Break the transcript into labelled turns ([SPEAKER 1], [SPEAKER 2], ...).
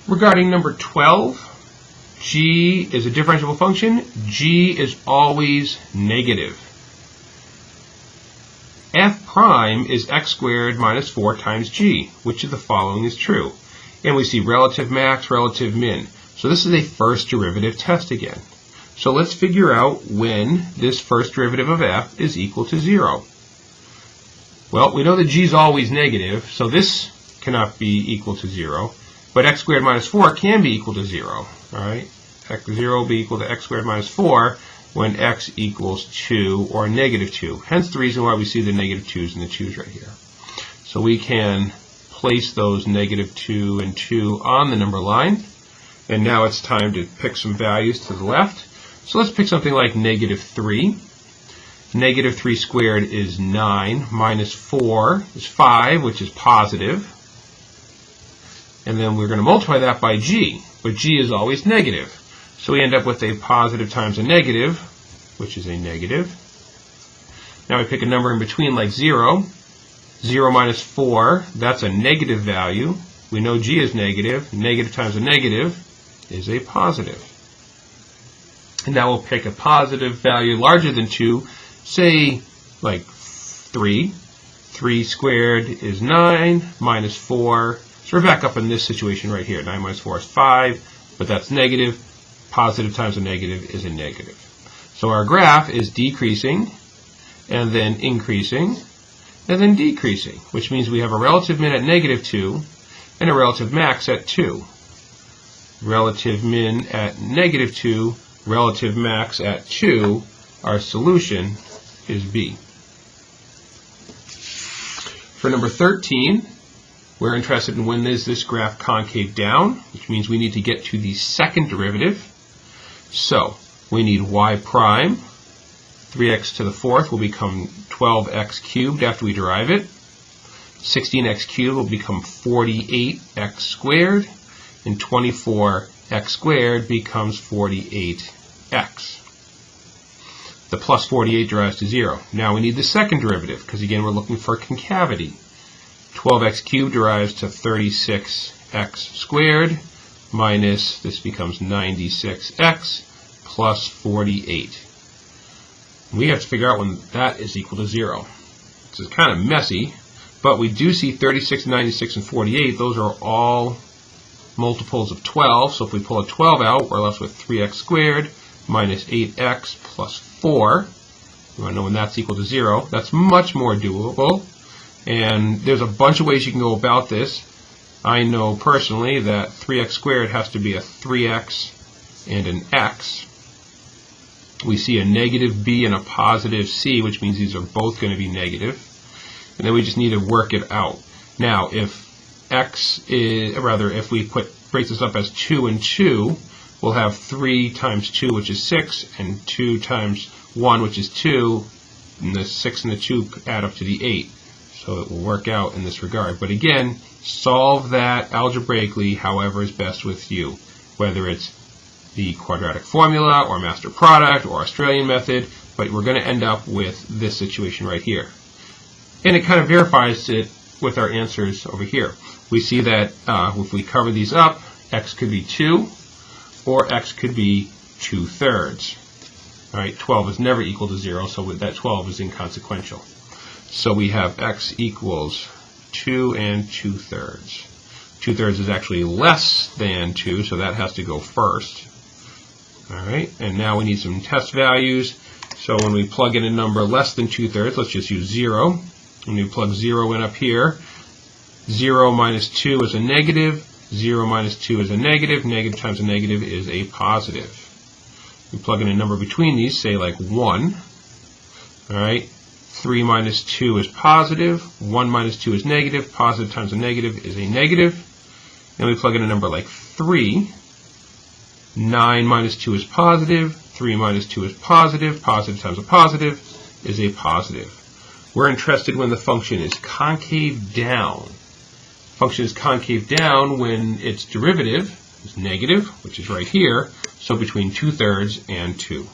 [SPEAKER 1] Regarding number 12, g is a differentiable function. G is always negative. F prime is x squared minus 4 times g. Which of the following is true? And we see relative max, relative min. So this is a first derivative test again. So let's figure out when this first derivative of f is equal to 0. Well, we know that g is always negative, so this cannot be equal to 0. But x squared minus 4 can be equal to 0. All right? x0 will be equal to x squared minus 4 when x equals 2 or negative 2. Hence the reason why we see the negative 2's and the 2's right here. So we can place those negative 2 and 2 on the number line. And now it's time to pick some values to the left. So let's pick something like negative 3. Negative 3 squared is 9. Minus 4 is 5, which is positive. And then we're going to multiply that by g. But g is always negative. So we end up with a positive times a negative, which is a negative. Now we pick a number in between like 0. 0 minus 4, that's a negative value. We know g is negative. Negative times a negative is a positive. And now we'll pick a positive value larger than 2, say like 3. 3 squared is 9, minus 4. So we're back up in this situation right here. 9 minus 4 is 5, but that's negative. Positive times a negative is a negative. So our graph is decreasing, and then increasing, and then decreasing, which means we have a relative min at negative 2 and a relative max at 2. Relative min at negative 2, relative max at 2. Our solution is B. For number 13, we're interested in when is this graph concave down, which means we need to get to the second derivative. So we need y prime. 3x to the fourth will become 12x cubed after we derive it. 16x cubed will become 48x squared. And 24x squared becomes 48x. The plus 48 derives to 0. Now we need the second derivative, because again we're looking for concavity. 12x cubed derives to 36x squared minus, this becomes 96x plus 48. We have to figure out when that is equal to 0. This is kind of messy, but we do see 36, 96, and 48. Those are all multiples of 12. So if we pull a 12 out, we're left with 3x squared minus 8x plus 4. We want to know when that's equal to 0. That's much more doable. And there's a bunch of ways you can go about this. I know personally that 3x squared has to be a 3x and an x. We see a negative b and a positive c, which means these are both going to be negative. And then we just need to work it out. Now, if if we break this up as 2 and 2, we'll have 3 times 2, which is 6, and 2 times 1, which is 2, and the 6 and the 2 add up to the 8. So it will work out in this regard. But again, solve that algebraically however is best with you, whether it's the quadratic formula or master product or Australian method, but we're going to end up with this situation right here. And it kind of verifies it with our answers over here. We see that if we cover these up, x could be 2 or x could be 2/3. All right, 12 is never equal to 0, so that 12 is inconsequential. So we have x equals 2 and 2/3. 2/3 is actually less than 2, so that has to go first. All right, and now we need some test values. So when we plug in a number less than 2/3, let's just use 0. When we plug 0 in up here, 0 minus 2 is a negative. 0 minus 2 is a negative. Negative times a negative is a positive. We plug in a number between these, say like 1. All right. 3 minus 2 is positive. 1 minus 2 is negative. Positive times a negative is a negative. Then we plug in a number like 3. 9 minus 2 is positive. 3 minus 2 is positive. Positive times a positive is a positive. We're interested when the function is concave down. Function is concave down when its derivative is negative, which is right here, so between 2/3 and 2.